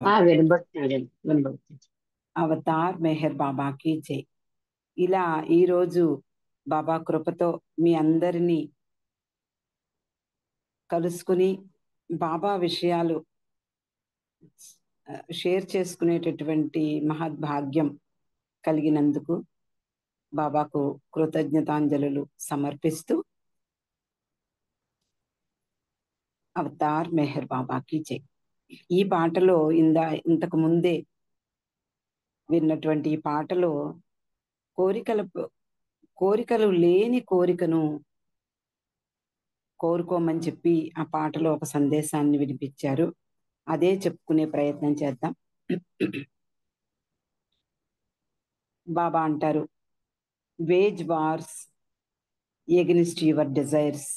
వినబడుతుంది వినబడుతుంది. అవతార్ మెహర్ బాబాకి జై. ఇలా ఈరోజు బాబా కృపతో మీ అందరినీ కలుసుకుని బాబా విషయాలు షేర్ చేసుకునేటటువంటి మహద్భాగ్యం కలిగినందుకు బాబాకు కృతజ్ఞతాంజలులు సమర్పిస్తూ అవతార్ మెహర్ బాబాకి జై. ఈ పాటలో ఇంతకు ముందే విన్నటువంటి ఈ పాటలో కోరికలు లేని కోరికను కోరుకోమని చెప్పి ఆ పాటలో ఒక సందేశాన్ని వినిపించారు. అదే చెప్పుకునే ప్రయత్నం చేద్దాం. బాబా అంటారు, wage wars against your desires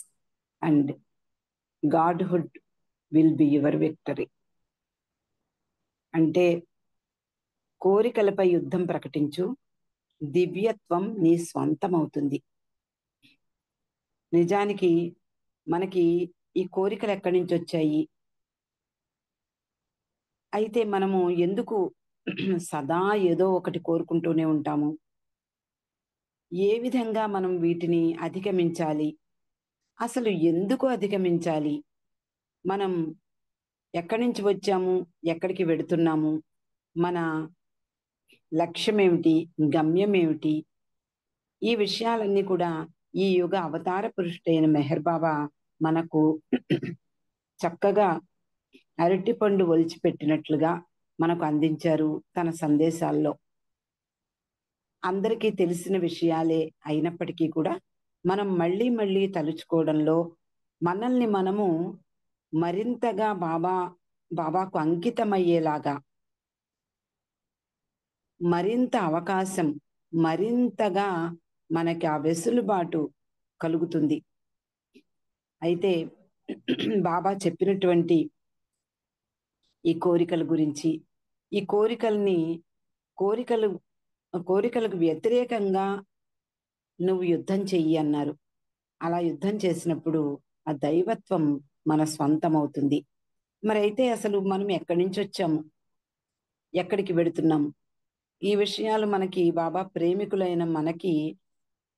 and godhood will be your victory. అంటే కోరికలపై యుద్ధం ప్రకటించు, దివ్యత్వం నీ స్వంతం అవుతుంది. నిజానికి మనకి ఈ కోరికలు ఎక్కడి నుంచి వచ్చాయి? అయితే మనము ఎందుకు సదా ఏదో ఒకటి కోరుకుంటూనే ఉంటాము? ఏ విధంగా మనం వీటిని అధిగమించాలి? అసలు ఎందుకు అధిగమించాలి? మనం ఎక్కడి నుంచి వచ్చాము, ఎక్కడికి వెడుతున్నాము, మన లక్ష్యం ఏమిటి, గమ్యం ఏమిటి? ఈ విషయాలన్నీ కూడా ఈ యుగ అవతార పురుషుడైన మెహర్ బాబా మనకు చక్కగా అరటిపండు ఒలిచిపెట్టినట్లుగా మనకు అందించారు తన సందేశాల్లో. అందరికీ తెలిసిన విషయాలే అయినప్పటికీ కూడా మనం మళ్ళీ మళ్ళీ తలుచుకోవడంలో మనల్ని మనము మరింతగా బాబాకు అంకితమయ్యేలాగా, మరింత అవకాశం, మరింతగా మనకి ఆ వెసులుబాటు కలుగుతుంది. అయితే బాబా చెప్పినటువంటి ఈ కోరికల గురించి, ఈ కోరికలకు వ్యతిరేకంగా నువ్వు యుద్ధం చెయ్యి అన్నారు. అలా యుద్ధం చేసినప్పుడు ఆ దైవత్వం మన స్వంతం అవుతుంది. మరి అయితే అసలు మనం ఎక్కడి నుంచి వచ్చాము, ఎక్కడికి వెడుతున్నాము? ఈ విషయాలు మనకి బాబా ప్రేమికులైన మనకి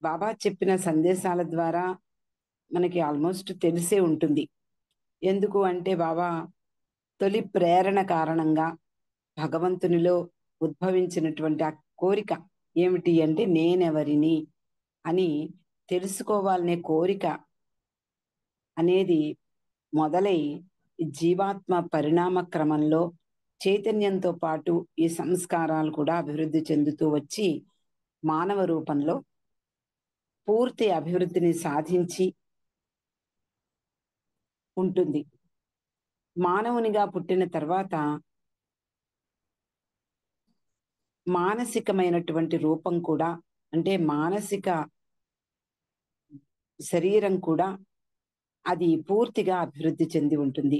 బాబా చెప్పిన సందేశాల ద్వారా మనకి ఆల్మోస్ట్ తెలిసే ఉంటుంది. ఎందుకు అంటే బాబా తొలి ప్రేరణ కారణంగా భగవంతునిలో ఉద్భవించినటువంటి ఆ కోరిక ఏమిటి అంటే నేనెవరిని అని తెలుసుకోవాలనే కోరిక అనేది మొదలై జీవాత్మ పరిణామ క్రమంలో చైతన్యంతో పాటు ఈ సంస్కారాలు కూడా అభివృద్ధి చెందుతూ వచ్చి మానవ రూపంలో పూర్తి అభివృద్ధిని సాధించి ఉంటుంది. మానవునిగా పుట్టిన తర్వాత మానసికమైనటువంటి రూపం కూడా, అంటే మానసిక శరీరం కూడా అది పూర్తిగా అభివృద్ధి చెంది ఉంటుంది.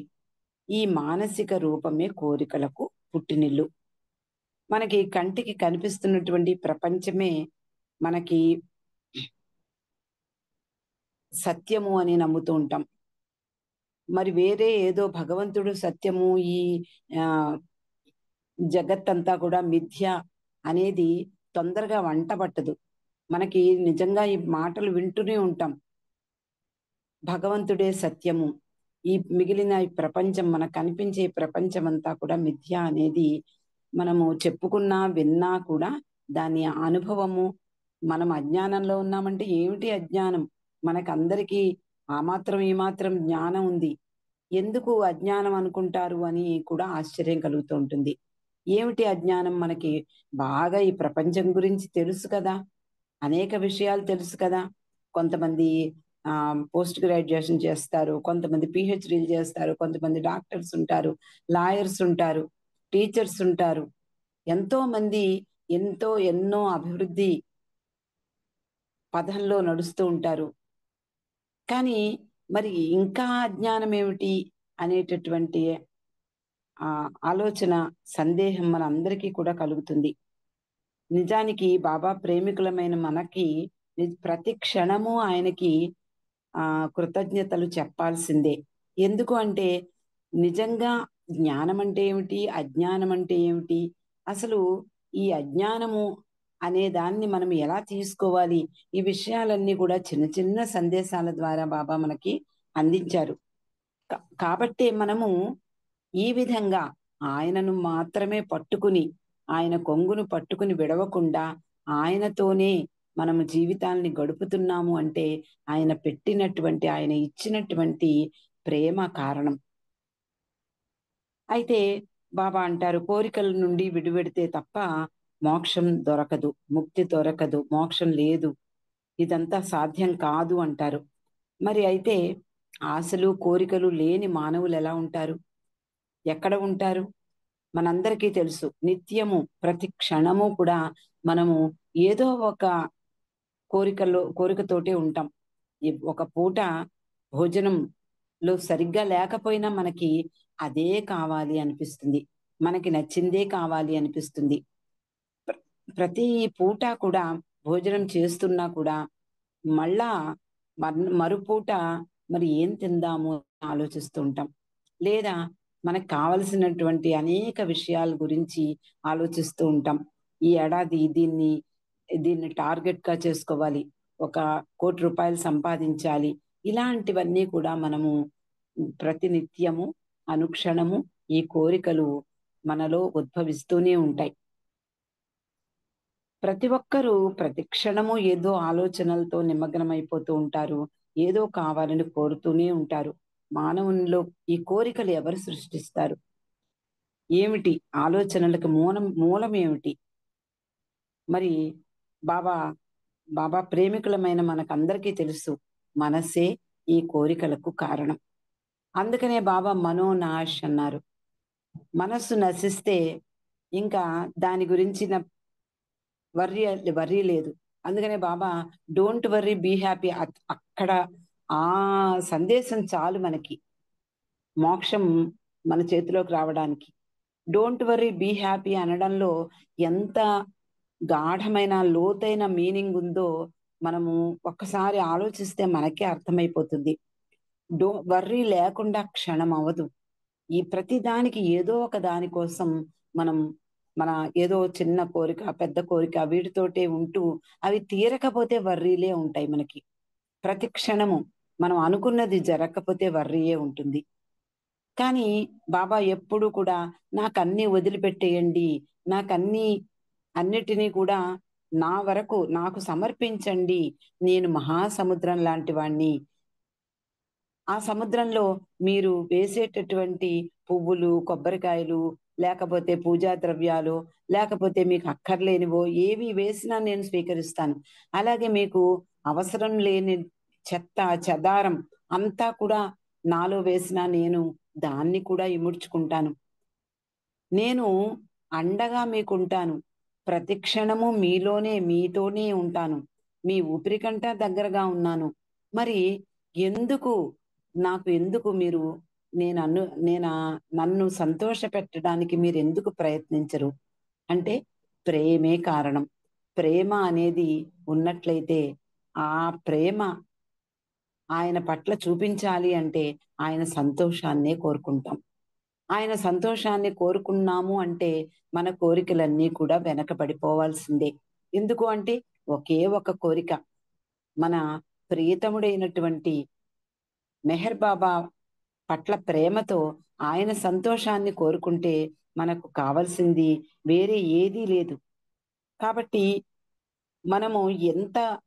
ఈ మానసిక రూపమే కోరికలకు పుట్టినిల్లు. మనకి కంటికి కనిపిస్తున్నటువంటి ప్రపంచమే మనకి సత్యము అని నమ్ముతూ ఉంటాం. మరి వేరే ఏదో భగవంతుడు సత్యము, ఈ జగత్తంతా కూడా మిథ్య అనేది తొందరగా వంట పట్టదు. మనకి నిజంగా ఈ మాటలు వింటూనే ఉంటాం. భగవంతుడే సత్యము, ఈ మిగిలిన ఈ ప్రపంచం, మనకు కనిపించే ప్రపంచం అంతా కూడా మిథ్య అనేది మనము చెప్పుకున్నా విన్నా కూడా దాని అనుభవము, మనం అజ్ఞానంలో ఉన్నామంటే ఏమిటి అజ్ఞానం? మనకందరికీ ఆ మాత్రం ఈ మాత్రం జ్ఞానం ఉంది. ఎందుకు అజ్ఞానం అనుకుంటారు అని కూడా ఆశ్చర్యం కలుగుతూ ఉంటుంది. ఏమిటి అజ్ఞానం? మనకి బాగా ఈ ప్రపంచం గురించి తెలుసు కదా, అనేక విషయాలు తెలుసు కదా. కొంతమంది పోస్ట్ గ్రాడ్యుయేషన్ చేస్తారు, కొంతమంది పిహెచ్డీలు చేస్తారు, కొంతమంది డాక్టర్స్ ఉంటారు, లాయర్స్ ఉంటారు, టీచర్స్ ఉంటారు. ఎంతో మంది ఎన్నో అభివృద్ధి పదంలో నడుస్తూ ఉంటారు. కానీ మరి ఇంకా అజ్ఞానం ఏమిటి అనేటటువంటి ఆలోచన, సందేహం మన అందరికీ కూడా కలుగుతుంది. నిజానికి బాబా ప్రేమికులమైన మనకి ప్రతి క్షణము ఆయనకి కృతజ్ఞతలు చెప్పాల్సిందే. ఎందుకు అంటే నిజంగా జ్ఞానం అంటే ఏమిటి, అజ్ఞానం అంటే ఏమిటి, అసలు ఈ అజ్ఞానము అనే దాన్ని మనం ఎలా తీసుకోవాలి, ఈ విషయాలన్నీ కూడా చిన్న చిన్న సందేశాల ద్వారా బాబా మనకి అందించారు. కాబట్టే మనము ఈ విధంగా ఆయనను మాత్రమే పట్టుకుని, ఆయన కొంగును పట్టుకుని విడవకుండా ఆయనతోనే మనము జీవితాల్ని గడుపుతున్నాము అంటే ఆయన పెట్టినటువంటి, ఆయన ఇచ్చినటువంటి ప్రేమ కారణం. అయితే బాబా అంటారు, కోరికల నుండి విడిపెడితే తప్ప మోక్షం దొరకదు, ముక్తి దొరకదు, మోక్షం లేదు, ఇదంతా సాధ్యం కాదు అంటారు. మరి అయితే ఆశలు కోరికలు లేని మానవులు ఎలా ఉంటారు, ఎక్కడ ఉంటారు? మనందరికీ తెలుసు, నిత్యము ప్రతి క్షణము కూడా మనము ఏదో ఒక కోరికతోటే ఉంటాం. ఒక పూట భోజనంలో సరిగ్గా లేకపోయినా మనకి అదే కావాలి అనిపిస్తుంది, మనకి నచ్చిందే కావాలి అనిపిస్తుంది. ప్ర- ప్రతి పూట కూడా భోజనం చేస్తున్నా కూడా మళ్ళా మరుపూట మరి ఏం తిందాము అని ఆలోచిస్తూ ఉంటాం. లేదా మనకు కావలసినటువంటి అనేక విషయాల గురించి ఆలోచిస్తూ ఉంటాం. ఈ ఏడాది దీన్ని టార్గెట్ గా చేసుకోవాలి, ఒక 1,00,00,000 సంపాదించాలి. ఇలాంటివన్నీ కూడా మనము ప్రతినిత్యము అనుక్షణము ఈ కోరికలు మనలో ఉద్భవిస్తూనే ఉంటాయి. ప్రతి ఒక్కరూ ప్రతి క్షణము ఏదో ఆలోచనలతో నిమగ్నమైపోతూ ఉంటారు, ఏదో కావాలని కోరుతూనే ఉంటారు. మానవునిలో ఈ కోరికలు ఎవరు సృష్టిస్తారు? ఏమిటి ఆలోచనలకు మూలం ఏమిటి? మరి బాబా బాబా ప్రేమికులమైన మనకందరికీ తెలుసు, మనసే ఈ కోరికలకు కారణం. అందుకనే బాబా మనోనాశ్ అన్నారు. మనస్సు నశిస్తే ఇంకా దాని గురించిన వర్రీ వర్రీ లేదు. అందుకనే బాబా డోంట్ వర్రీ బీ హ్యాపీ, అక్కడ ఆ సందేశం చాలు మనకి మోక్షం మన చేతిలోకి రావడానికి. డోంట్ వర్రీ బీ హ్యాపీ అనడంలో ఎంత గాఢమైన లోతైన మీనింగ్ ఉందో మనము ఒక్కసారి ఆలోచిస్తే మనకే అర్థమైపోతుంది. వర్రీ లేకుండా క్షణం అవ్వదు. ఈ ప్రతి దానికి ఏదో ఒక దాని కోసం మనం మన ఏదో చిన్న కోరిక పెద్ద కోరిక వీటితోటే ఉంటూ అవి తీరకపోతే వర్రీలే ఉంటాయి మనకి. ప్రతి క్షణము మనం అనుకున్నది జరగకపోతే వర్రీయే ఉంటుంది. కానీ బాబా ఎప్పుడు కూడా నాకన్నీ వదిలిపెట్టేయండి, నాకన్నీ అన్నిటినీ కూడా నా వరకు నాకు సమర్పించండి, నేను మహాసముద్రం లాంటి వాణ్ణి, ఆ సముద్రంలో మీరు వేసేటటువంటి పువ్వులు, కొబ్బరికాయలు, లేకపోతే పూజా ద్రవ్యాలు, లేకపోతే మీకు అక్కర్లేనివో ఏవి వేసినా నేను స్వీకరిస్తాను. అలాగే మీకు అవసరం లేని చెత్త, చెదారం అంతా కూడా నాలో వేసినా నేను దాన్ని కూడా ఇముడ్చుకుంటాను. నేను అండగా మీకుంటాను. ప్రతి క్షణము మీతోనే ఉంటాను. మీ ఊపిరి కంట దగ్గరగా ఉన్నాను. మరి ఎందుకు ఎందుకు మీరు నన్ను సంతోషపెట్టడానికి మీరెందుకు ప్రయత్నించరు? అంటే ప్రేమే కారణం. ప్రేమ అనేది ఉన్నట్లయితే ఆ ప్రేమ ఆయన పట్ల చూపించాలి అంటే ఆయన సంతోషాన్నే కోరుకుంటాం. ఆయన సంతోషాన్ని కోరుకున్నాము అంటే మన కోరికలన్నీ కూడా వెనకబడిపోవాల్సిందే. ఎందుకు అంటే ఒకే ఒక కోరిక, మన ప్రియతముడైనటువంటి మెహర్ బాబా పట్ల ప్రేమతో ఆయన సంతోషాన్ని కోరుకుంటే మనకు కావాల్సింది వేరే ఏదీ లేదు. కాబట్టి మనము ఎంత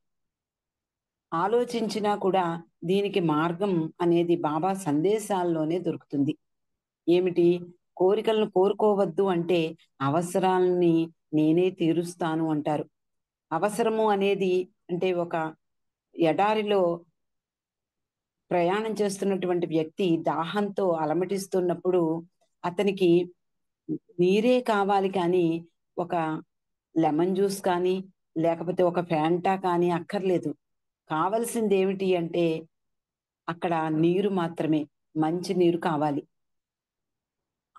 ఆలోచించినా కూడా దీనికి మార్గం అనేది బాబా సందేశాల్లోనే దొరుకుతుంది. ఏమిటి? కోరికలను కోరుకోవద్దు అంటే అవసరాల్ని నేనే తీరుస్తాను అంటారు. అవసరము అనేది అంటే ఒక ఎడారిలో ప్రయాణం చేస్తున్నటువంటి వ్యక్తి దాహంతో అలమటిస్తున్నప్పుడు అతనికి నీరే కావాలి కానీ ఒక లెమన్ జ్యూస్ కానీ లేకపోతే ఒక ఫ్యాంటా కానీ అక్కర్లేదు. కావలసింది ఏమిటి అంటే అక్కడ నీరు మాత్రమే, మంచి నీరు కావాలి.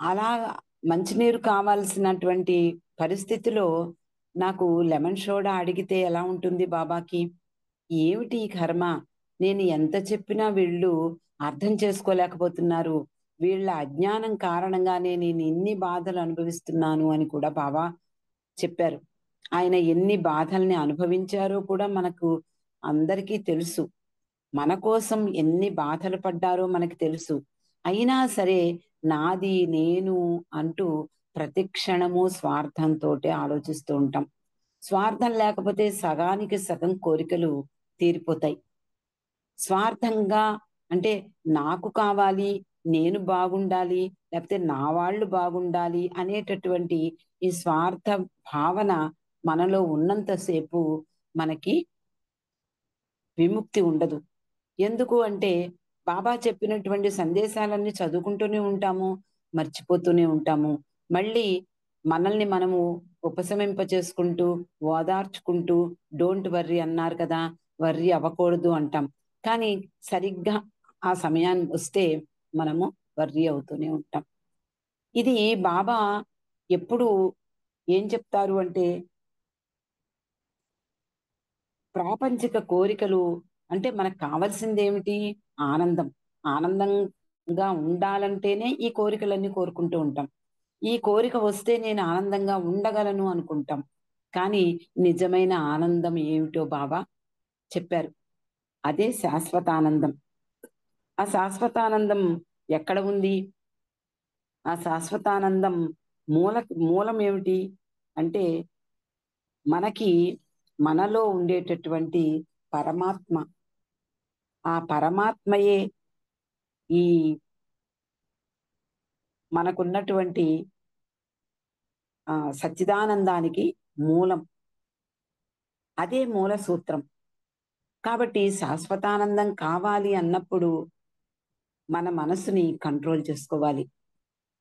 అలా మంచినీరు కావాల్సినటువంటి పరిస్థితిలో నాకు లెమన్ సోడా అడిగితే ఎలా ఉంటుంది బాబాకి? ఏమిటి ఈ కర్మ? నేను ఎంత చెప్పినా వీళ్ళు అర్థం చేసుకోలేకపోతున్నారు. వీళ్ళ అజ్ఞానం కారణంగానే నేను ఇన్ని బాధలు అనుభవిస్తున్నాను అని కూడా బాబా చెప్పారు. ఆయన ఎన్ని బాధల్ని అనుభవించారో కూడా మనకు అందరికీ తెలుసు. మన కోసం ఎన్ని బాధలు పడ్డారో మనకి తెలుసు. అయినా సరే నాది, నేను అంటూ ప్రతి క్షణము స్వార్థంతోటే ఆలోచిస్తూ ఉంటాం. స్వార్థం లేకపోతే సగానికి సగం కోరికలు తీరిపోతాయి. స్వార్థంగా అంటే నాకు కావాలి, నేను బాగుండాలి, లేకపోతే నా వాళ్ళు బాగుండాలి అనేటటువంటి ఈ స్వార్థ భావన మనలో ఉన్నంత సేపు మనకి విముక్తి ఉండదు. ఎందుకు అంటే బాబా చెప్పినటువంటి సందేశాలన్నీ చదువుకుంటూనే ఉంటాము, మర్చిపోతూనే ఉంటాము. మళ్ళీ మనల్ని మనము ఉపశమింపచేసుకుంటూ, ఓదార్చుకుంటూ డోంట్ వర్రీ అన్నారు కదా! వర్రీ అవ్వకూడదు అంటాం. కానీ సరిగ్గా ఆ సమయానికి వస్తే మనము వర్రీ అవుతూనే ఉంటాం. ఇది బాబా ఎప్పుడు ఏం చెప్తారు అంటే ప్రాపంచిక కోరికలు అంటే మనకు కావాల్సిందేమిటి? ఆనందం. ఆనందంగా ఉండాలంటేనే ఈ కోరికలన్నీ కోరుకుంటూ ఉంటాం. ఈ కోరిక వస్తే నేను ఆనందంగా ఉండగలను అనుకుంటాం. కానీ నిజమైన ఆనందం ఏమిటో బాబా చెప్పారు. అదే శాశ్వతానందం. ఆ శాశ్వతానందం ఎక్కడ ఉంది? ఆ శాశ్వతానందం మూలం ఏమిటి? అంటే మనకి మనలో ఉండేటటువంటి పరమాత్మ. ఆ పరమాత్మయే ఈ మనకున్నటువంటి సచ్చిదానందానికి మూలం. అదే మూల సూత్రం. కాబట్టి శాశ్వతానందం కావాలి అన్నప్పుడు మన మనసుని కంట్రోల్ చేసుకోవాలి.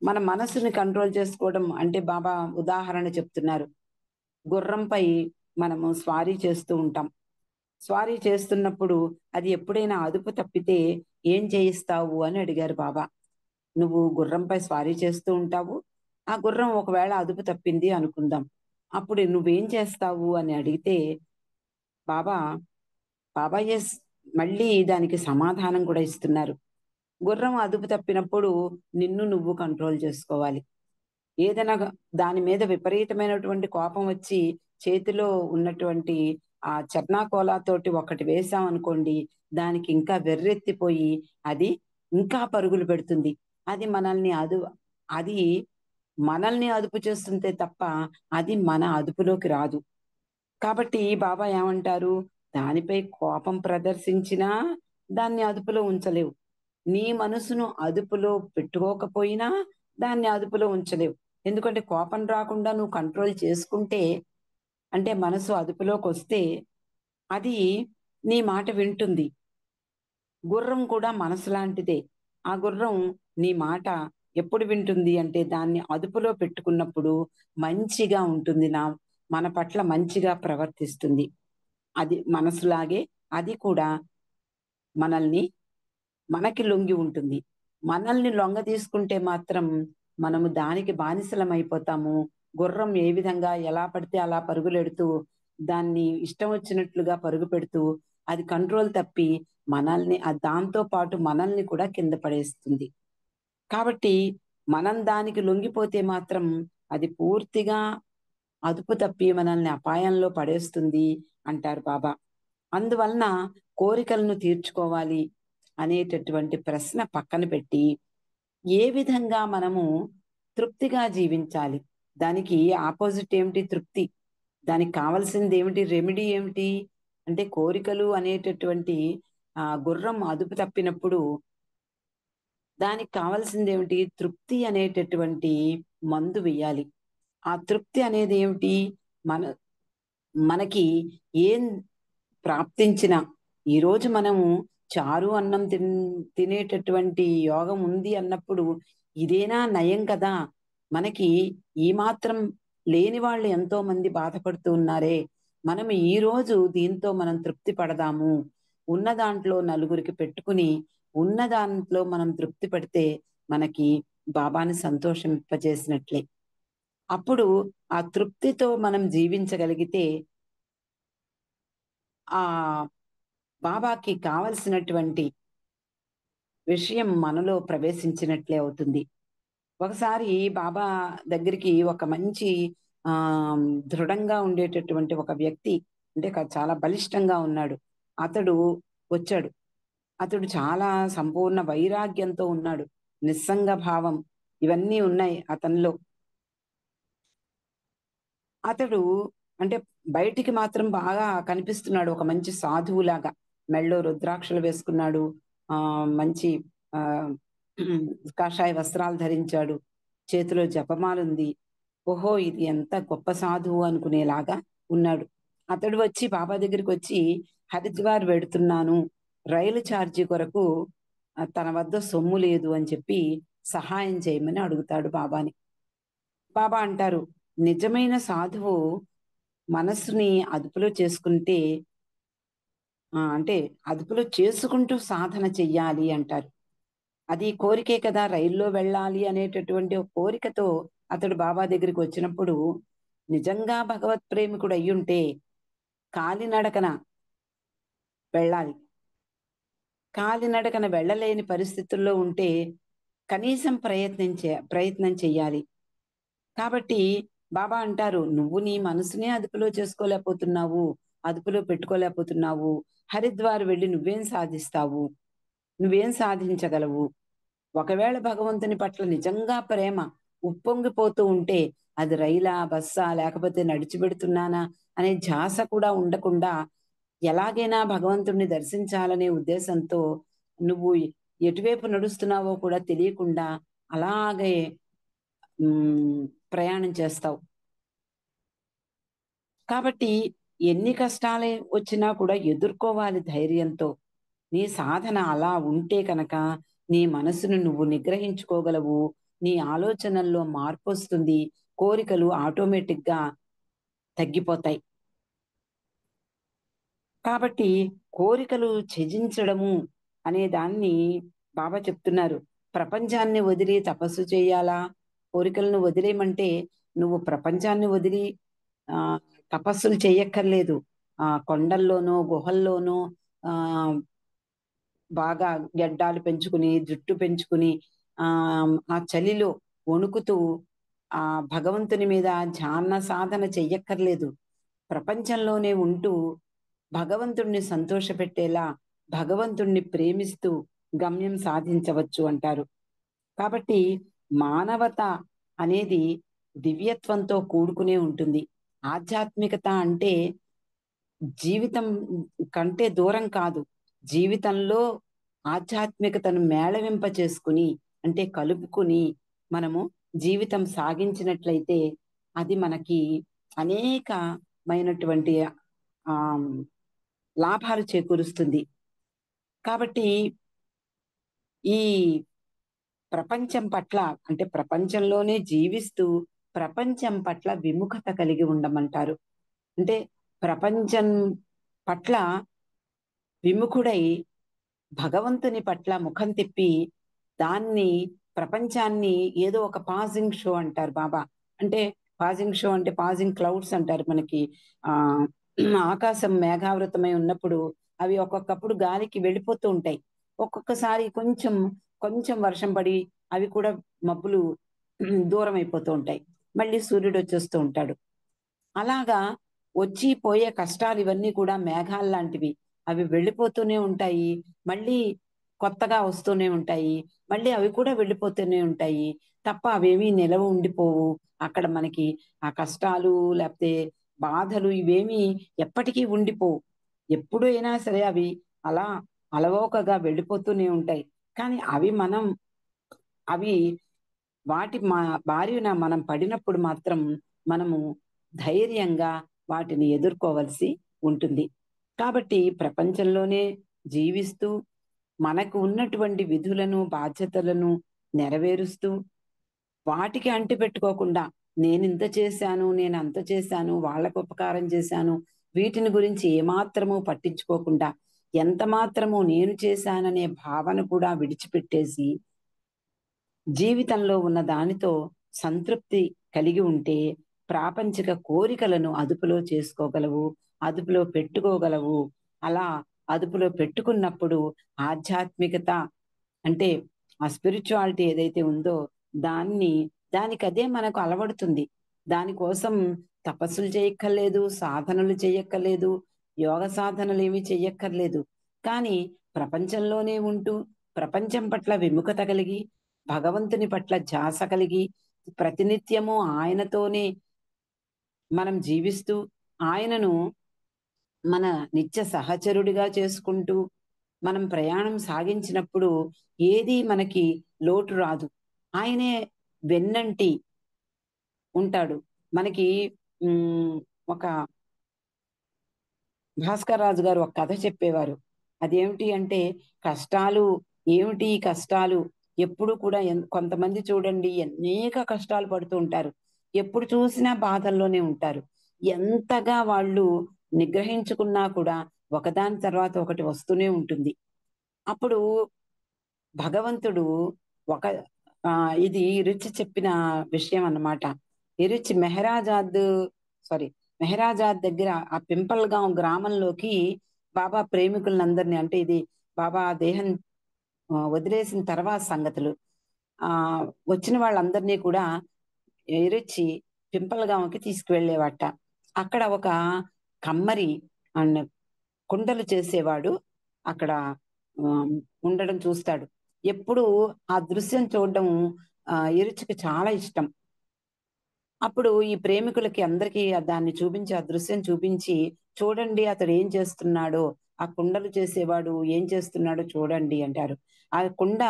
మన మనసుని కంట్రోల్ చేసుకోవడం అంటే బాబా ఉదాహరణ చెప్తున్నారు. గుర్రంపై మనము స్వారీ చేస్తూ ఉంటాం. స్వారీ చేస్తున్నప్పుడు అది ఎప్పుడైనా అదుపు తప్పితే ఏం చేయిస్తావు అని అడిగారు బాబా. నువ్వు గుర్రంపై స్వారీ చేస్తూ ఉంటావు. ఆ గుర్రం ఒకవేళ అదుపు తప్పింది అనుకుందాం. అప్పుడు నువ్వేం చేస్తావు అని అడిగితే బాబా, బాబా యస్ మళ్ళీ దానికి సమాధానం కూడా ఇస్తున్నారు. గుర్రం అదుపు తప్పినప్పుడు నిన్ను నువ్వు కంట్రోల్ చేసుకోవాలి. ఏదైనా దాని మీద విపరీతమైనటువంటి కోపం వచ్చి చేతిలో ఉన్నటువంటి ఆ చెర్నాకోలాతోటి ఒకటి వేసామనుకోండి, దానికి ఇంకా వెర్రెత్తిపోయి అది ఇంకా పరుగులు పెడుతుంది. అది మనల్ని అది మనల్ని అదుపు చేస్తుంటే తప్ప అది మన అదుపులోకి రాదు. కాబట్టి బాబా ఏమంటారు? దానిపై కోపం ప్రదర్శించినా దాన్ని అదుపులో ఉంచలేవు. నీ మనసును అదుపులో పెట్టుకోకపోయినా దాన్ని అదుపులో ఉంచలేవు. ఎందుకంటే కోపం రాకుండా నువ్వు కంట్రోల్ చేసుకుంటే అంటే మనసు అదుపులోకొస్తే అది నీ మాట వింటుంది. గుర్రం కూడా మనసు లాంటిదే. ఆ గుర్రం నీ మాట ఎప్పుడు వింటుంది అంటే దాన్ని అదుపులో పెట్టుకున్నప్పుడు మంచిగా ఉంటుంది. మన పట్ల మంచిగా ప్రవర్తిస్తుంది. అది మనసులాగే అది కూడా మనల్ని మనకి లొంగి ఉంటుంది. మనల్ని లొంగ తీసుకుంటే మాత్రం మనము దానికి బానిసలమైపోతాము. గుర్రం ఏ విధంగా ఎలా పడితే అలా పరుగులెడుతూ, దాన్ని ఇష్టం వచ్చినట్లుగా పరుగు పెడుతూ, అది కంట్రోల్ తప్పి మనల్ని దాంతో పాటు మనల్ని కూడా కింద పడేస్తుంది. కాబట్టి మనం దానికి లొంగిపోతే మాత్రం అది పూర్తిగా అదుపు తప్పి మనల్ని అపాయంలో పడేస్తుంది అంటారు బాబా. అందువలన కోరికలను తీర్చుకోవాలి అనేటటువంటి ప్రశ్న పక్కన పెట్టి, ఏ విధంగా మనము తృప్తిగా జీవించాలి? దానికి ఆపోజిట్ ఏమిటి? తృప్తి. దానికి కావాల్సిందేమిటి? రెమెడీ ఏమిటి? అంటే కోరికలు అనేటటువంటి గుర్రం అదుపు తప్పినప్పుడు దానికి కావాల్సిందేమిటి? తృప్తి అనేటటువంటి మందు వెయ్యాలి. ఆ తృప్తి అనేది ఏమిటి? మన మనకి ఏం ప్రాప్తించిన ఈరోజు మనము చారు అన్నం తినేటటువంటి యోగం ఉంది అన్నప్పుడు ఇదేనా నయం కదా! మనకి ఈ మాత్రం లేని వాళ్ళు ఎంతో మంది బాధపడుతూ ఉన్నారే! మనం ఈరోజు దీంతో మనం తృప్తి పడదాము. ఉన్న దాంట్లో నలుగురికి పెట్టుకుని, ఉన్న దాంట్లో మనం తృప్తి పడితే మనకి బాబాని సంతోషింపజేసినట్లే. అప్పుడు ఆ తృప్తితో మనం జీవించగలిగితే ఆ బాబాకి కావలసినటువంటి విషయం మనలో ప్రవేశించినట్లే అవుతుంది. ఒకసారి బాబా దగ్గరికి ఒక మంచి దృఢంగా ఉండేటటువంటి ఒక వ్యక్తి, అంటే చాలా బలిష్టంగా ఉన్నాడు. అతడు వచ్చాడు. అతడు చాలా సంపూర్ణ వైరాగ్యంతో ఉన్నాడు. నిస్సంగ భావం ఇవన్నీ ఉన్నాయి అతనిలో. అతడు అంటే బయటికి మాత్రం బాగా కనిపిస్తున్నాడు. ఒక మంచి సాధువులాగా. మెడలో రుద్రాక్షలు వేసుకున్నాడు. మంచి ఆహ్, కాషాయ వస్త్రాలు ధరించాడు. చేతిలో జపమాలుంది. ఓహో! ఇది ఎంత గొప్ప సాధువు అనుకునేలాగా ఉన్నాడు. అతడు వచ్చి బాబా దగ్గరికొచ్చి, హరిద్వార్ వెడుతున్నాను. రైలు ఛార్జీ కొరకు తన వద్ద సొమ్ము లేదు అని చెప్పి సహాయం చేయమని అడుగుతాడు బాబాని. బాబా అంటారు, నిజమైన సాధువు మనస్సుని అదుపులో చేసుకుంటే అంటే అదుపులో చేసుకుంటూ సాధన చెయ్యాలి అంటారు. అది కోరికే కదా! రైల్లో వెళ్ళాలి అనేటటువంటి ఒక కోరికతో అతడు బాబా దగ్గరికి వచ్చినప్పుడు, నిజంగా భగవత్ ప్రేమికుడు అయ్యుంటే కాలినడకన వెళ్ళాలి. కాలినడకన వెళ్ళలేని పరిస్థితుల్లో ఉంటే కనీసం ప్రయత్నం చెయ్యాలి. కాబట్టి బాబా అంటారు, "నువ్వు నీ మనసునే అదుపులో చేసుకోలేకపోతున్నావు. అదుపులో పెట్టుకోలేకపోతున్నావు. హరిద్వార్ వెళ్లి నువ్వేం సాధిస్తావు? నువ్వేం సాధించగలవు? ఒకవేళ భగవంతుని పట్ల నిజంగా ప్రేమ ఉప్పొంగిపోతూ ఉంటే, అది రైలా, బస్సా లేకపోతే నడిచి వెడుతున్నానా అనే ధ్యాస కూడా ఉండకుండా, ఎలాగైనా భగవంతుడిని దర్శించాలనే ఉద్దేశంతో నువ్వు ఎటువైపు నడుస్తున్నావో కూడా తెలియకుండా అలాగే ప్రయాణం చేస్తావు. కాబట్టి ఎన్ని కష్టాలే వచ్చినా కూడా ఎదుర్కోవాలి ధైర్యంతో. నీ సాధన అలా ఉంటే కనుక నీ మనసును నువ్వు నిగ్రహించుకోగలవు. నీ ఆలోచనల్లో మార్పొస్తుంది. కోరికలు ఆటోమేటిక్‌గా తగ్గిపోతాయి. కాబట్టి కోరికలు త్యజించడము అనే దాన్ని బాబా చెప్తున్నారు. ప్రపంచాన్ని వదిలి తపస్సు చేయాలా? కోరికలను వదిలేయమంటే నువ్వు ప్రపంచాన్ని వదిలి ఆహ్, తపస్సులు చెయ్యక్కర్లేదు. కొండల్లోనో, గుహల్లోనో ఆహ్, బాగా గెడ్డాలు పెంచుకుని, జుట్టు పెంచుకుని ఆ చలిలో వణుకుతూ భగవంతుని మీద ధ్యాన సాధన చెయ్యక్కర్లేదు. ప్రపంచంలోనే ఉంటూ భగవంతుణ్ణి సంతోషపెట్టేలా, భగవంతుణ్ణి ప్రేమిస్తూ గమ్యం సాధించవచ్చు అంటారు. కాబట్టి మానవత అనేది దివ్యత్వంతో కూడుకునే ఉంటుంది. ఆధ్యాత్మికత అంటే జీవితం కంటే దూరం కాదు. జీవితంలో ఆధ్యాత్మికతను మేళవింప చేసుకొని, అంటే కలుపుకొని మనము జీవితం సాగించినట్లయితే అది మనకి అనేకమైనటువంటి ఆహ్, లాభాలు చేకూరుస్తుంది. కాబట్టి ఈ ప్రపంచం పట్ల అంటే ప్రపంచంలోనే జీవిస్తూ ప్రపంచం పట్ల విముఖత కలిగి ఉండమంటారు. అంటే ప్రపంచం పట్ల విముఖుడై భగవంతుని పట్ల ముఖం తిప్పి దాన్ని ప్రపంచాన్ని ఏదో ఒక పాజింగ్ షో అంటారు బాబా. అంటే పాజింగ్ షో అంటే పాజింగ్ క్లౌడ్స్ అంటారు మనకి. ఆహ్, ఆకాశం మేఘావృతమై ఉన్నప్పుడు అవి ఒక్కొక్కప్పుడు గాలికి వెళ్ళిపోతూ ఉంటాయి. ఒక్కొక్కసారి కొంచెం, కొంచెం వర్షం పడి అవి కూడా మబ్బులు దూరం అయిపోతూ ఉంటాయి. మళ్ళీ సూర్యుడొచ్చేస్తూ ఉంటాడు. అలాగా వచ్చి పోయే కష్టాలు ఇవన్నీ కూడా మేఘాల్లాంటివి. అవి వెళ్ళిపోతూనే ఉంటాయి. మళ్ళీ కొత్తగా వస్తూనే ఉంటాయి. మళ్ళీ అవి కూడా వెళ్ళిపోతూనే ఉంటాయి. తప్ప అవేమీ నిలవ ఉండిపోవు. అక్కడ మనకి ఆ కష్టాలు లేపోతే బాధలు ఇవేమీ ఎప్పటికీ ఉండిపోవు. ఎప్పుడైనా సరే అవి అలా అలవోకగా వెళ్ళిపోతూనే ఉంటాయి. కానీ అవి వాటి బారిన మనం పడినప్పుడు మాత్రం మనము ధైర్యంగా వాటిని ఎదుర్కోవలసి ఉంటుంది. కాబట్టి ప్రపంచంలోనే జీవిస్తూ, మనకు ఉన్నటువంటి విధులను, బాధ్యతలను నెరవేరుస్తూ, వాటికి అంటిపెట్టుకోకుండా నేనింత చేశాను, నేనంత చేశాను, వాళ్ళకి ఉపకారం చేశాను, వీటిని గురించి ఏమాత్రము పట్టించుకోకుండా, ఎంత మాత్రము నేను చేశాననే భావన కూడా విడిచిపెట్టేసి జీవితంలో ఉన్న దానితో సంతృప్తి కలిగి ఉంటే ప్రాపంచిక కోరికలను అదుపులో చేసుకోగలవు, అదుపులో పెట్టుకోగలవు. అలా అదుపులో పెట్టుకున్నప్పుడు ఆధ్యాత్మికత అంటే ఆ స్పిరిచువాలిటీ ఏదైతే ఉందో దానికదే మనకు అలవడుతుంది. దానికోసం తపస్సులు చేయక్కర్లేదు, సాధనలు చేయక్కర్లేదు, యోగ సాధనలేమి చెయ్యక్కర్లేదు. కానీ ప్రపంచంలోనే ఉంటూ, ప్రపంచం పట్ల విముఖత కలిగి, భగవంతుని పట్ల ధ్యాస కలిగి, ప్రతినిత్యము ఆయనతోనే మనం జీవిస్తూ, ఆయనను మన నిత్య సహచరుడిగా చేసుకుంటూ, మనం ప్రయాణం సాగించినప్పుడు ఏదీ మనకి లోటు రాదు. ఆయనే వెన్నంటి ఉంటాడు. మనకి హ్మ్. ఒక భాస్కర్ రాజు గారు ఒక కథ చెప్పేవారు. అదేమిటి అంటే, కష్టాలు ఏమిటి ఈ కష్టాలు? ఎప్పుడు కూడా కొంతమంది చూడండి అనేక కష్టాలు పడుతూ ఉంటారు. ఎప్పుడు చూసినా బాధల్లోనే ఉంటారు. ఎంతగా వాళ్ళు నిగ్రహించుకున్నా కూడా ఒకదాని తర్వాత ఒకటి వస్తూనే ఉంటుంది. అప్పుడు భగవంతుడు ఒక ఇది రుచి చెప్పిన విషయం అన్నమాట. రుచి సారీ మెహరాజాద్ దగ్గర ఆ పింపల్గాం గ్రామంలోకి బాబా ప్రేమికులందరినీ అంటే ఇది బాబా దేహం వదిలేసిన తర్వాత సంగతులు. వచ్చిన వాళ్ళందరినీ కూడా ఎరిచి పింపల్గాంకి తీసుకువెళ్ళేవాట. అక్కడ ఒక కమ్మరి అన్న కుండలు చేసేవాడు అక్కడ ఆహ్, ఉండడం చూస్తాడు. ఎప్పుడూ ఆ దృశ్యం చూడడం ఎరుచుకి చాలా ఇష్టం. అప్పుడు ఈ ప్రేమికులకి అందరికీ దాన్ని చూపించి, ఆ దృశ్యం చూపించి, చూడండి అతడేం చేస్తున్నాడో, ఆ కుండలు చేసేవాడు ఏం చేస్తున్నాడో చూడండి అంటారు. ఆ కుండ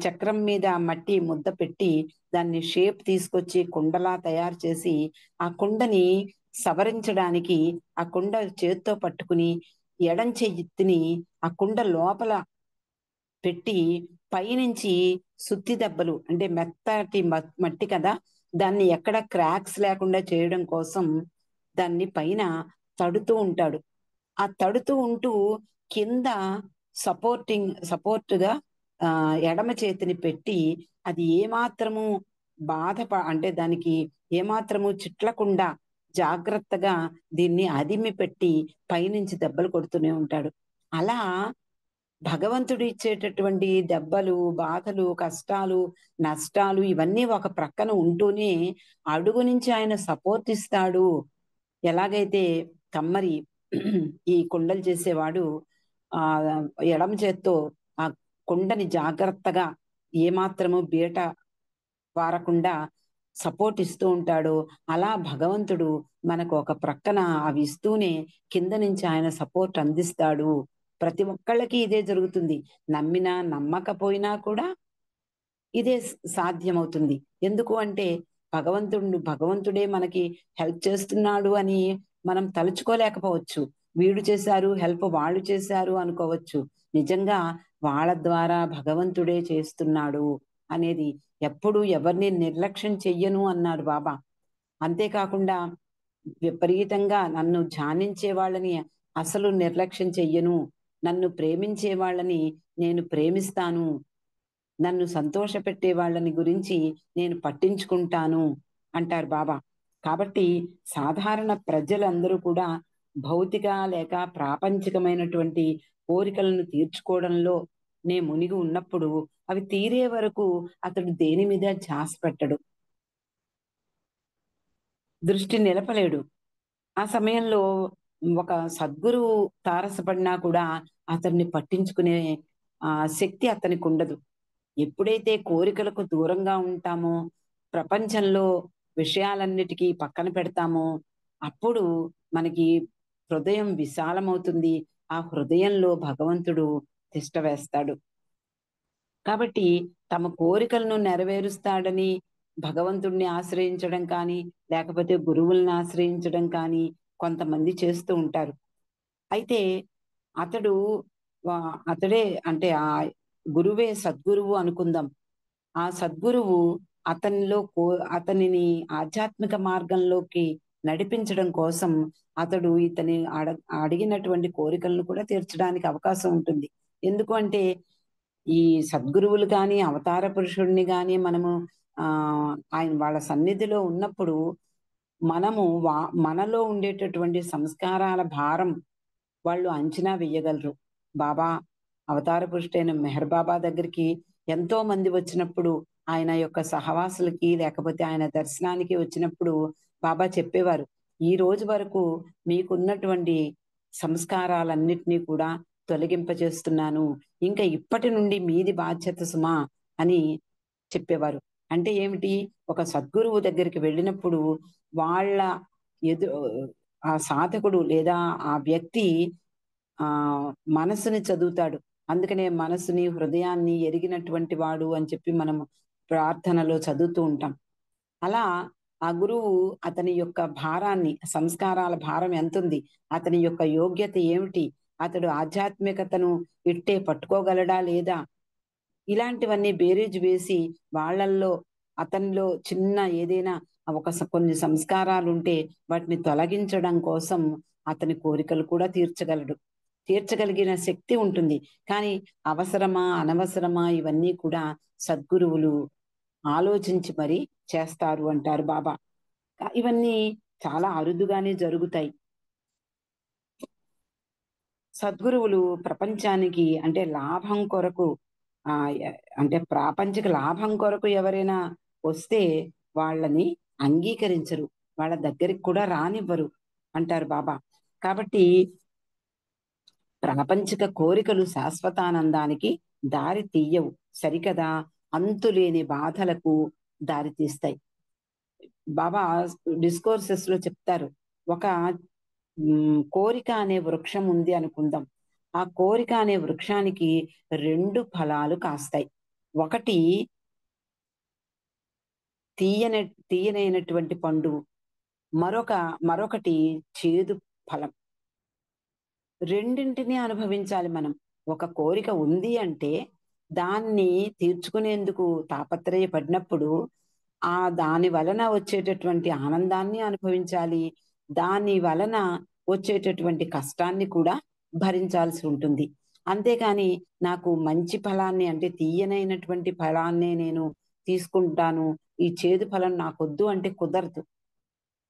చక్రం మీద మట్టి ముద్ద పెట్టి, దాన్ని షేప్ తీసుకొచ్చి కుండలా తయారు చేసి, ఆ కుండని సవరించడానికి ఆ కుండ చేత్తో పట్టుకుని, ఎడం చెయ్యెత్తిని ఆ కుండ లోపల పెట్టి పైనుంచి సుత్తి దెబ్బలు అంటే మెత్తటి మట్టి కదా! దాన్ని ఎక్కడ క్రాక్స్ లేకుండా చేయడం కోసం దాన్ని పైన తడుతూ ఉంటాడు. ఆ తడుతూ ఉంటూ కింద సపోర్ట్‌గా ఎడమ చేతిని పెట్టి అది ఏమాత్రము అంటే దానికి ఏమాత్రము చిట్లకుండా జాగ్రత్తగా దీన్ని అదిమి పెట్టి పైనుంచి దెబ్బలు కొడుతూనే ఉంటాడు. అలా భగవంతుడు ఇచ్చేటటువంటి దెబ్బలు, బాధలు, కష్టాలు, నష్టాలు ఇవన్నీ ఒక ప్రక్కన ఉంటూనే, అడుగు నుంచి ఆయన సపోర్ట్ ఇస్తాడు. ఎలాగైతే కమ్మరి ఈ కుండలు చేసేవాడు ఆహ్, ఎడమ చేత్తో ఆ కుండని జాగ్రత్తగా ఏమాత్రము బీట వారకుండా సపోర్ట్ ఇస్తూ ఉంటాడో, అలా భగవంతుడు మనకు ఒక ప్రక్కన అవి ఇస్తూనే కింద నుంచి ఆయన సపోర్ట్ అందిస్తాడు. ప్రతి ఒక్కళ్ళకి ఇదే జరుగుతుంది. నమ్మినా, నమ్మకపోయినా కూడా ఇదే సాధ్యమవుతుంది. ఎందుకు అంటే భగవంతుడే మనకి హెల్ప్ చేస్తున్నాడు అని మనం తలుచుకోలేకపోవచ్చు. వీడు చేశారు, హెల్ప్ వాళ్ళు చేశారు అనుకోవచ్చు. నిజంగా వాళ్ళ ద్వారా భగవంతుడే చేస్తున్నాడు అనేది ఎప్పుడు ఎవరిని నిర్లక్ష్యం చెయ్యను అన్నాడు బాబా. అంతే కాకుండా విపరీతంగా నన్ను ధ్యానించే వాళ్ళని అసలు నిర్లక్ష్యం చెయ్యను. నన్ను ప్రేమించే వాళ్ళని నేను ప్రేమిస్తాను. నన్ను సంతోషపెట్టే వాళ్ళని గురించి నేను పట్టించుకుంటాను అంటారు బాబా. కాబట్టి సాధారణ ప్రజలందరూ కూడా భౌతిక లేక ప్రాపంచికమైనటువంటి కోరికలను తీర్చుకోవడంలో మునిగి ఉన్నప్పుడు అవి తీరే వరకు అతడు దేని మీద ధ్యాస పెట్టడు. దృష్టి నిలపలేడు. ఆ సమయంలో ఒక సద్గురువు తారసపడినా కూడా అతన్ని పట్టించుకునే శక్తి అతనికుండదు. ఎప్పుడైతే కోరికలకు దూరంగా ఉంటామో, ప్రపంచంలో విషయాలన్నిటికీ పక్కన పెడతామో, అప్పుడు మనకి హృదయం విశాలమవుతుంది. ఆ హృదయంలో భగవంతుడు తిష్ట వేస్తాడు. కాబట్టి తమ కోరికలను నెరవేరుస్తాడని భగవంతుడిని ఆశ్రయించడం కానీ, లేకపోతే గురువుల్ని ఆశ్రయించడం కానీ కొంతమంది చేస్తూ ఉంటారు. అయితే అతడు అతడే అంటే గురువే సద్గురువు అనుకుందాం. ఆ సద్గురువు అతనిలో అతనిని ఆధ్యాత్మిక మార్గంలోకి నడిపించడం కోసం అతడు ఇతని అడిగినటువంటి కోరికలను కూడా తీర్చడానికి అవకాశం ఉంటుంది. ఎందుకు అంటే ఈ సద్గురువులు గాని, అవతార పురుషుడిని గాని మనము ఆయన వాళ్ళ సన్నిధిలో ఉన్నప్పుడు మనము మనలో ఉండేటటువంటి సంస్కారాల భారం వాళ్ళు అంచనా వేయగలరు. బాబా అవతార పురుషుడైన మెహర్ బాబా దగ్గరికి ఎంతో మంది వచ్చినప్పుడు, ఆయన యొక్క సహవాసులకి లేకపోతే ఆయన దర్శనానికి వచ్చినప్పుడు బాబా చెప్పేవారు, ఈ రోజు వరకు మీకున్నటువంటి సంస్కారాలన్నిటినీ కూడా తొలగింపజేస్తున్నాను. ఇంకా ఇప్పటి నుండి మీది బాధ్యత సుమా అని చెప్పేవారు. అంటే ఏమిటి? ఒక సద్గురువు దగ్గరికి వెళ్ళినప్పుడు వాళ్ళ ఎదు ఆ సాధకుడు లేదా ఆ వ్యక్తి మనసుని చదువుతాడు. అందుకనే మనసుని, హృదయాన్ని ఎరిగినటువంటి వాడు అని చెప్పి మనం ప్రార్థనలో చదువుతూ ఉంటాం. అలా ఆ గురువు అతని యొక్క భారాన్ని, సంస్కారాల భారం ఎంతుంది? అతని యొక్క యోగ్యత ఏమిటి? అతడు ఆధ్యాత్మికతను ఇట్టే పట్టుకోగలడా లేదా? ఇలాంటివన్నీ బేరీజు వేసి వాళ్ళల్లో అతనిలో చిన్న ఏదైనా కొన్ని సంస్కారాలుంటే వాటిని తొలగించడం కోసం అతని కోరికలు కూడా తీర్చగలడు. తీర్చగలిగిన శక్తి ఉంటుంది. కానీ అవసరమా? అనవసరమా? ఇవన్నీ కూడా సద్గురువులు ఆలోచించి మరి చేస్తారు అంటారు బాబా. ఇవన్నీ చాలా అరుదుగానే జరుగుతాయి. సద్గురువులు ప్రపంచానికి అంటే లాభం కొరకు అంటే ప్రాపంచిక లాభం కొరకు ఎవరైనా వస్తే వాళ్ళని అంగీకరించరు. వాళ్ళ దగ్గరికి కూడా రానివ్వరు అంటారు బాబా. కాబట్టి ప్రాపంచిక కోరికలు శాశ్వతానందానికి దారి తీయవు. సరికదా? అంతులేని బాధలకు దారి తీస్తాయి. బాబా డిస్కోర్సెస్ లో చెప్తారు. ఒక కోరిక అనే వృక్షం ఉంది అనుకుందాం. ఆ కోరిక అనే వృక్షానికి 2 ఫలాలు కాస్తాయి. ఒకటి తీయన తీయనైనటువంటి పండు, మరొకటి చేదు ఫలం. రెండింటిని అనుభవించాలి మనం. ఒక కోరిక ఉంది అంటే దాన్ని తీర్చుకునేందుకు తాపత్రయపడినప్పుడు దాని వలన వచ్చేటటువంటి ఆనందాన్ని అనుభవించాలి. దాని వలన వచ్చేటటువంటి కష్టాన్ని కూడా భరించాల్సి ఉంటుంది. అంతేకాని నాకు మంచి ఫలాన్ని అంటే తీయనైనటువంటి ఫలాన్నే నేను తీసుకుంటాను. ఈ చేదు ఫలం నాకొద్దు అంటే కుదరదు.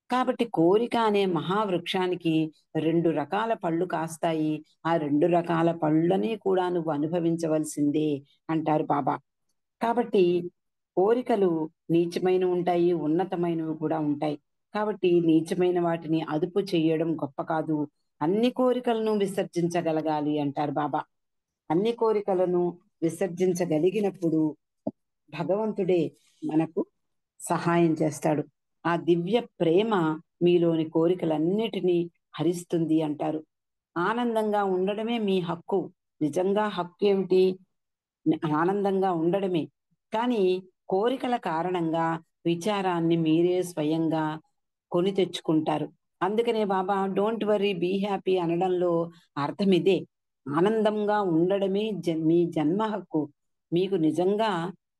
కాబట్టి కోరిక అనే మహావృక్షానికి 2 రకాల పళ్ళు కాస్తాయి. ఆ 2 రకాల పళ్ళని కూడా నువ్వు అనుభవించవలసిందే అంటారు బాబా. కాబట్టి కోరికలు నీచమైనవి ఉంటాయి, ఉన్నతమైనవి కూడా ఉంటాయి. కాబట్టి నీచమైన వాటిని అదుపు చేయడం గొప్ప కాదు. అన్ని కోరికలను విసర్జించగలగాలి అంటారు బాబా. అన్ని కోరికలను విసర్జించగలిగినప్పుడు భగవంతుడే మనకు సహాయం చేస్తాడు. ఆ దివ్య ప్రేమ మీలోని కోరికలన్నిటినీ హరిస్తుంది అంటారు. ఆనందంగా ఉండడమే మీ హక్కు. నిజంగా హక్కు ఏమిటి? ఆనందంగా ఉండడమే. కానీ కోరికల కారణంగా విచారాన్ని మీరే స్వయంగా కొని తెచ్చుకుంటారు. అందుకనే బాబా డోంట్ వర్రీ బీ హ్యాపీ అనడంలో అర్థం ఇదే. ఆనందంగా ఉండడమే మీ జన్మ హక్కు. మీకు నిజంగా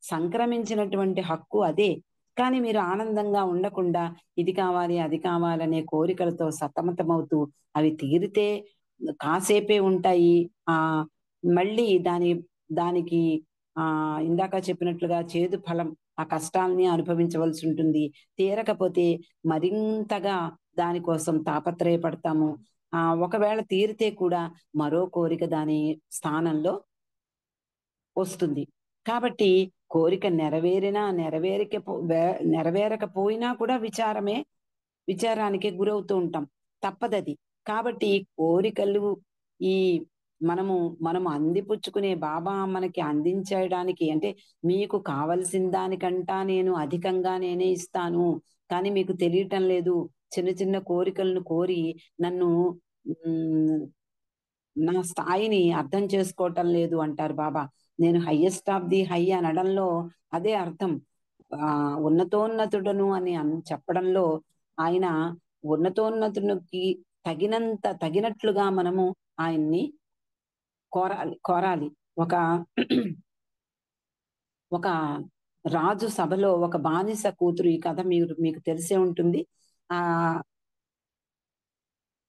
సంక్రమించినటువంటి హక్కు అదే. కానీ మీరు ఆనందంగా ఉండకుండా ఇది కావాలి, అది కావాలనే కోరికలతో సతమతమవుతూ అవి తీరితే కాసేపే ఉంటాయి. ఆ మళ్ళీ దానికి ఇందాక చెప్పినట్లుగా చేదు ఫలం, ఆ కష్టాల్ని అనుభవించవలసి ఉంటుంది. తీరకపోతే మరింతగా దానికోసం తాపత్రయపడతాము. ఒకవేళ తీరితే కూడా మరో కోరిక దాని స్థానంలో వస్తుంది. కాబట్టి కోరిక నెరవేరకపోయినా కూడా విచారానికే గురవుతూ ఉంటాం. తప్పదది. కాబట్టి కోరికలు ఈ మనము అందిపుచ్చుకునే బాబా మనకి అందించడానికి అంటే మీకు కావలసిన దానికంటా నేను అధికంగా నేనే ఇస్తాను. కానీ మీకు తెలియటం లేదు. చిన్న చిన్న కోరికలను కోరి నన్ను హ్మ్, నా స్థాయిని అర్థం చేసుకోవటం లేదు అంటారు బాబా. నేను హైయెస్ట్ ఆఫ్ ది హై అనడంలో అదే అర్థం. ఉన్నతోన్నతుడను అని చెప్పడంలో ఆయన ఉన్నతోన్నతునికి తగినట్లుగా మనము ఆయన్ని కోరాలి. ఒక ఒక రాజు సభలో ఒక బానిస కూతురు, ఈ కథ మీకు తెలిసే ఉంటుంది. ఆ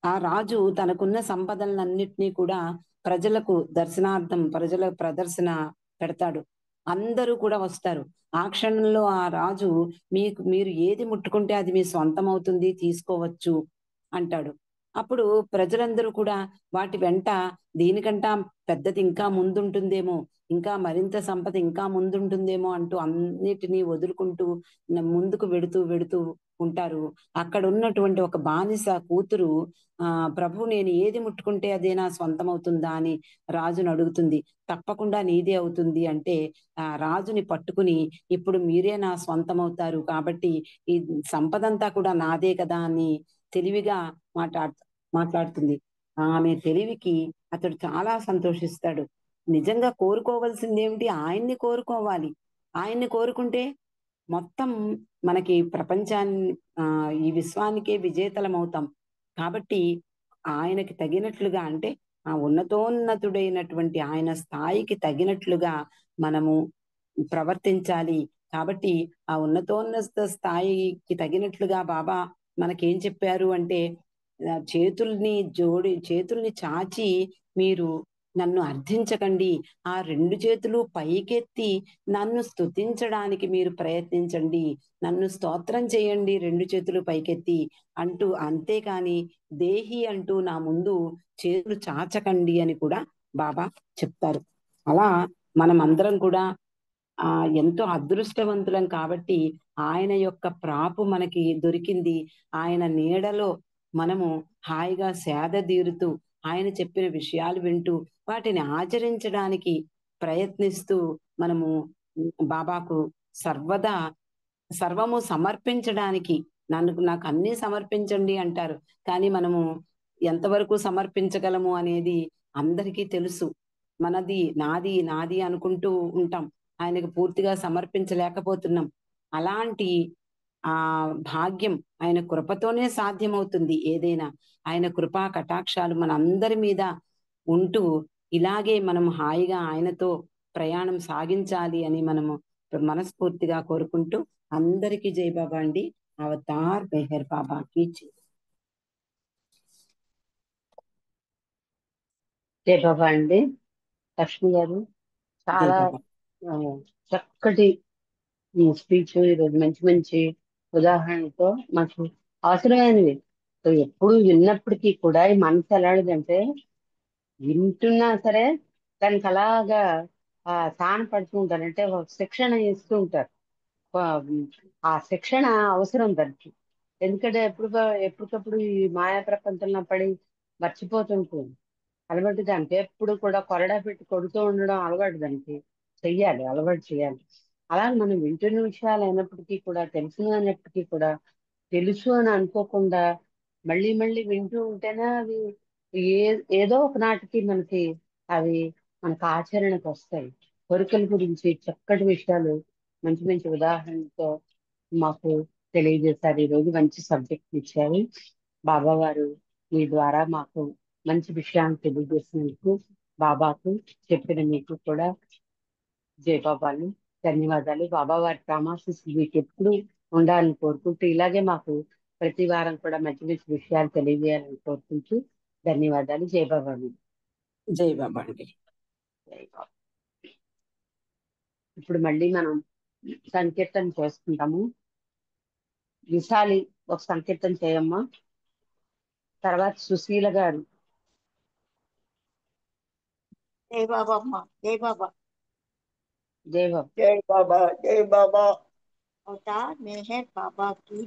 ఆ రాజు తనకున్న సంపదలన్నిటినీ కూడా ప్రజల ప్రదర్శన పెడతాడు. అందరూ కూడా వస్తారు. ఆ క్షణంలో ఆ రాజు మీరు ఏది ముట్టుకుంటే అది మీ సొంతం అవుతుంది, తీసుకోవచ్చు అంటాడు. అప్పుడు ప్రజలందరూ కూడా వాటి వెంట దీనికంటా పెద్దది ఇంకా ముందుంటుందేమో, ఇంకా మరింత సంపద ఇంకా ముందుంటుందేమో అంటూ అన్నిటినీ వదులుకుంటూ ముందుకు వెడుతూ వెడుతూ ఉంటారు. అక్కడ ఉన్నటువంటి ఒక బానిస కూతురు ప్రభు నేను ఏది ముట్టుకుంటే అదే నా సొంతమవుతుందా అని రాజుని అడుగుతుంది. తప్పకుండా నీదే అవుతుంది అంటే రాజుని పట్టుకుని ఇప్పుడు మీరే నా స్వంతమవుతారు కాబట్టి ఈ సంపదంతా కూడా నాదే కదా అని తెలివిగా మాట్లాడుతుంది. మాట్లాడుతుంది. ఆమె తెలివికి అతడు చాలా సంతోషిస్తాడు. నిజంగా కోరుకోవాల్సిందేమిటి? ఆయన్ని కోరుకోవాలి. ఆయన్ని కోరుకుంటే మొత్తం మనకి ఈ విశ్వానికే విజేతలమవుతాం. కాబట్టి ఆయనకి తగినట్లుగా అంటే ఆ ఉన్నతోన్నతుడైనటువంటి ఆయన స్థాయికి తగినట్లుగా మనము ప్రవర్తించాలి. కాబట్టి ఆ ఉన్నతోన్నత స్థాయికి తగినట్లుగా బాబా మనకేం చెప్పారు అంటే చేతుల్ని చాచి మీరు నన్ను అర్థించకండి. ఆ 2 చేతులు పైకెత్తి నన్ను స్తుతించడానికి మీరు ప్రయత్నించండి. నన్ను స్తోత్రం చేయండి 2 చేతులు పైకెత్తి అంటూ అంతేకాని దేహి అంటూ నా ముందు చేతులు చాచకండి అని కూడా బాబా చెప్తారు. అలా మనమందరం కూడా ఎంతో అదృష్టవంతులం కాబట్టి ఆయన యొక్క ప్రాపు మనకి దొరికింది. ఆయన నీడలో మనము హాయిగా సేదదీరుతూ ఆయన చెప్పిన విషయాలు వింటూ వాటిని ఆచరించడానికి ప్రయత్నిస్తూ మనము బాబాకు సర్వదా సర్వము సమర్పించడానికి నాకు అన్ని సమర్పించండి అంటారు. కానీ మనము ఎంతవరకు సమర్పించగలము అనేది అందరికీ తెలుసు. మనది నాది నాది అనుకుంటూ ఉంటాం. ఆయనకు పూర్తిగా సమర్పించలేకపోతున్నాం. అలాంటి ఆ భాగ్యం ఆయన కృపతోనే సాధ్యమవుతుంది ఏదైనా. ఆయన కృపా కటాక్షాలు మనందరి మీద ఉంటూ ఇలాగే మనం హాయిగా ఆయనతో ప్రయాణం సాగించాలి అని మనము మనస్ఫూర్తిగా కోరుకుంటూ అందరికీ జై బాబా అండి. అవతార్ మెహర్ బాబాకి జై. జై బాబా అండి. లక్ష్మి గారు జై చాలా బాబా. చక్కటి ఈ స్పీచ్ ఈరోజు మంచి మంచి ఉదాహరణతో మాకు అవసరమైనవి. సో ఎప్పుడు విన్నప్పటికీ కూడా ఈ మనసు ఎలాంటిదంటే వింటున్నా సరే దానికి అలాగా తాన పడుతూ ఉంటారు. అంటే ఒక శిక్షణ ఇస్తూ ఉంటారు. ఆ ఆ శిక్షణ అవసరం దానికి. ఎందుకంటే ఎప్పటికప్పుడు ఈ మాయా ప్రపంచంలో పడి మర్చిపోతుంటుంది. అలవాటు దానికి ఎప్పుడు కూడా కొరడా పెట్టి కొడుతూ ఉండడం అలవాటు దానికి. అలవాటు చేయాలి. అలా మనం వింటున్న విషయాలు అయినప్పటికీ కూడా తెలిసినప్పటికీ కూడా తెలుసు అని అనుకోకుండా మళ్ళీ మళ్ళీ వింటూ ఉంటేనే అవి ఏదో ఒక నాటికి అవి మనకు ఆచరణకు వస్తాయి. కోరికల గురించి చక్కటి విషయాలు మంచి మంచి ఉదాహరణతో మాకు తెలియజేశారు. ఈ రోజు మంచి సబ్జెక్ట్ ఇచ్చారు బాబా గారు. మీ ద్వారా మాకు మంచి విషయాన్ని తెలియజేసినందుకు బాబాకు చెప్పిన మీకు కూడా జై బాబాలు ధన్యవాదాలు. బాబా వారి ప్రామాసిస్ మీకు ఎప్పుడు ఉండాలని కోరుకుంటూ ఇలాగే మాకు ప్రతి వారం కూడా మంచి మంచి విషయాలు తెలియజేయాలని కోరుకుంటూ ధన్యవాదాలు. జై బాబాలు. జై బాబా అండి. జై బాబా. ఇప్పుడు మళ్ళీ మనం సంకీర్తన చేసుకుంటాము. విశాలి ఒక సంకీర్తన చేయమ్మా. తర్వాత సుశీల గారు. జై బాబా అమ్మ. జై బాబా. జై బాబా. జై బాబా. జై బాబా. అవతార్ మెహర్ బాబా की